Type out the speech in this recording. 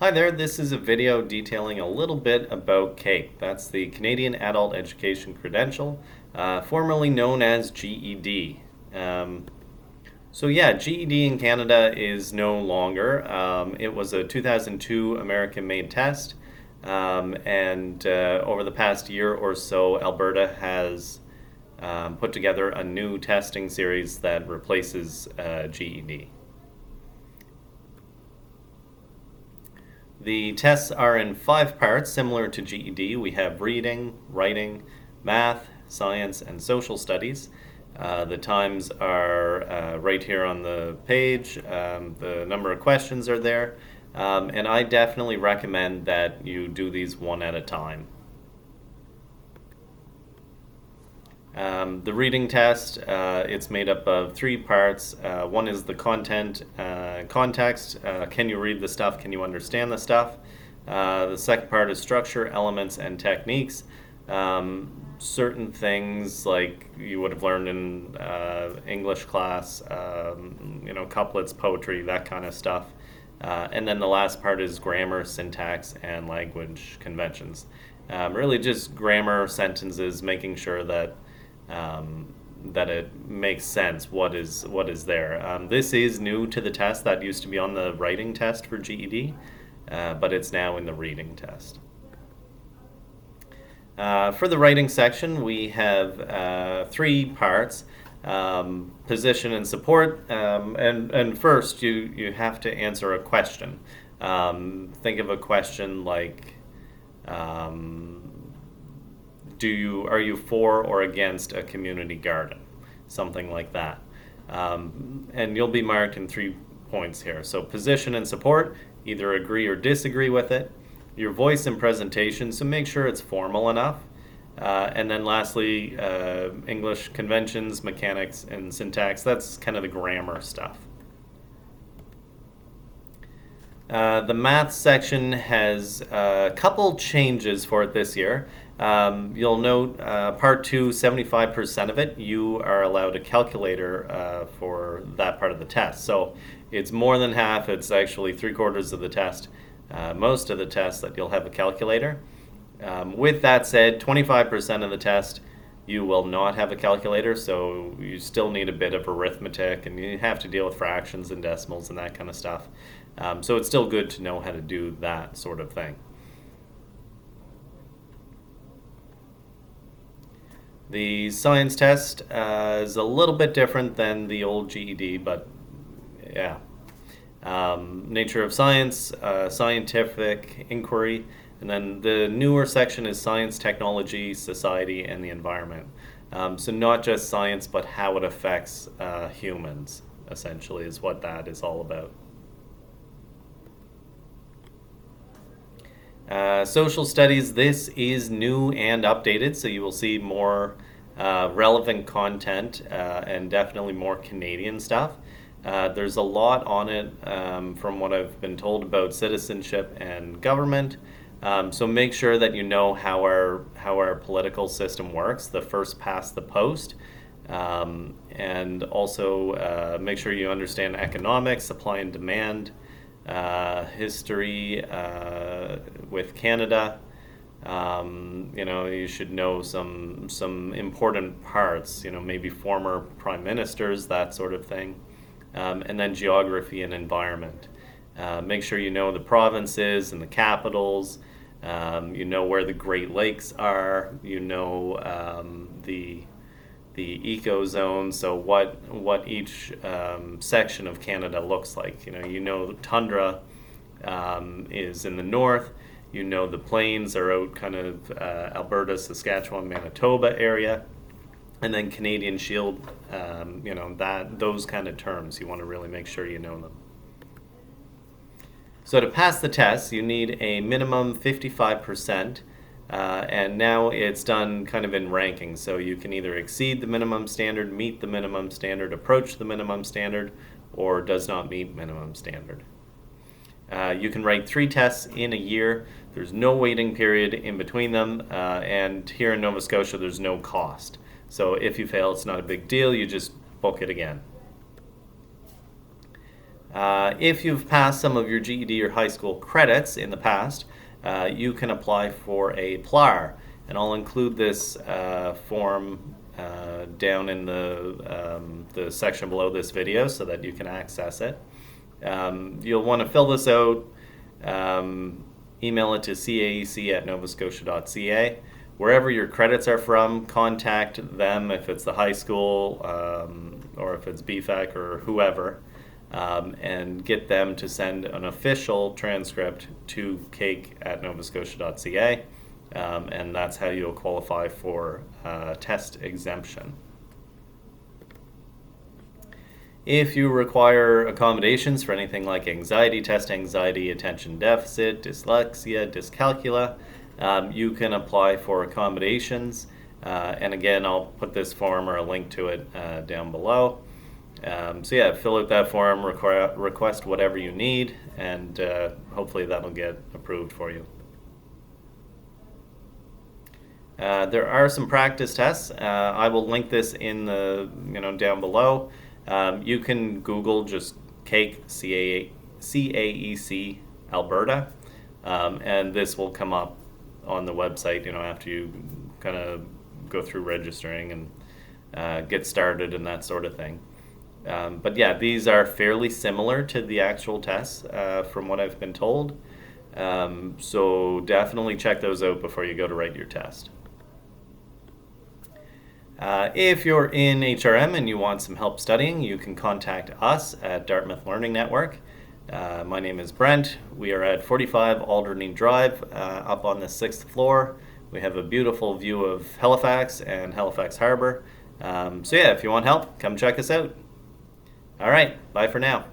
Hi there, this is a video detailing a little bit about CAEC. That's the Canadian Adult Education Credential, formerly known as GED. GED in Canada is no longer. It was a 2002 American-made test, and over the past year or so, Alberta has put together a new testing series that replaces GED. The tests are in 5 parts, similar to GED. We have reading, writing, math, science, and social studies. The times are right here on the page. The number of questions are there. And I definitely recommend that you do these one at a time. The reading test, it's made up of 3 parts. One is the content, context. Can you read the stuff? Can you understand the stuff? The second part is structure, elements, and techniques. Certain things like you would have learned in English class, couplets, poetry, that kind of stuff. And then the last part is grammar, syntax, and language conventions. Really just grammar, sentences, making sure that that it makes sense what is there. This is new to the test. That used to be on the writing test for GED, but it's now in the reading test. For the writing section, we have 3 parts. Position and support, and first you have to answer a question. Think of a question like, are you for or against a community garden? Something like that. And you'll be marked in 3 points here. So position and support, either agree or disagree with it. Your voice and presentation, so make sure it's formal enough. And then lastly, English conventions, mechanics, and syntax. That's kind of the grammar stuff. The math section has a couple changes for it this year. You'll note part 2, 75% of it, you are allowed a calculator for that part of the test. So it's more than half, it's actually 3/4 of the test, most of the test that you'll have a calculator. With that said, 25% of the test you will not have a calculator, so you still need a bit of arithmetic and you have to deal with fractions and decimals and that kind of stuff. So it's still good to know how to do that sort of thing. The science test is a little bit different than the old GED, but yeah. Nature of science, scientific inquiry, and then the newer section is science, technology, society, and the environment. So not just science, but how it affects humans, essentially, is what that is all about. Social studies, this is new and updated, so you will see more relevant content and definitely more Canadian stuff. There's a lot on it from what I've been told about citizenship and government. So make sure that you know how our political system works, the first past the post. And also make sure you understand economics, supply and demand, history with Canada. You should know some important parts, maybe former prime ministers, that sort of thing. And then geography and environment. Make sure you know the provinces and the capitals. You know where the Great Lakes are. You know the ecozone. So what each section of Canada looks like. You know tundra is in the north. You know the plains are out kind of Alberta, Saskatchewan, Manitoba area. And then Canadian Shield, those kind of terms, you want to really make sure you know them. So to pass the test, you need a minimum 55%, and now it's done kind of in rankings. So you can either exceed the minimum standard, meet the minimum standard, approach the minimum standard, or does not meet minimum standard. You can write 3 tests in a year. There's no waiting period in between them, and here in Nova Scotia, there's no cost. So if you fail, it's not a big deal. You just book it again. If you've passed some of your GED or high school credits in the past, you can apply for a PLAR, and I'll include this form down in the section below this video so that you can access it. You'll want to fill this out, email it to caec@novascotia.ca. Wherever your credits are from, contact them if it's the high school or if it's BFAC or whoever, and get them to send an official transcript to CAEC@novascotia.ca, and that's how you'll qualify for test exemption. If you require accommodations for anything like anxiety test, anxiety, attention deficit, dyslexia, dyscalculia, you can apply for accommodations. And again, I'll put this form or a link to it down below. So yeah, fill out that form, request whatever you need, and hopefully that'll get approved for you. There are some practice tests. I will link this in the down below. You can Google just CAEC, CAEC Alberta, and this will come up on the website. After you kind of go through registering and get started and that sort of thing. But yeah, these are fairly similar to the actual tests from what I've been told. So definitely check those out before you go to write your test. If you're in HRM and you want some help studying, you can contact us at Dartmouth Learning Network. My name is Brent. We are at 45 Alderney Drive up on the 6th floor. We have a beautiful view of Halifax and Halifax Harbor. So yeah, if you want help, come check us out. All right, bye for now.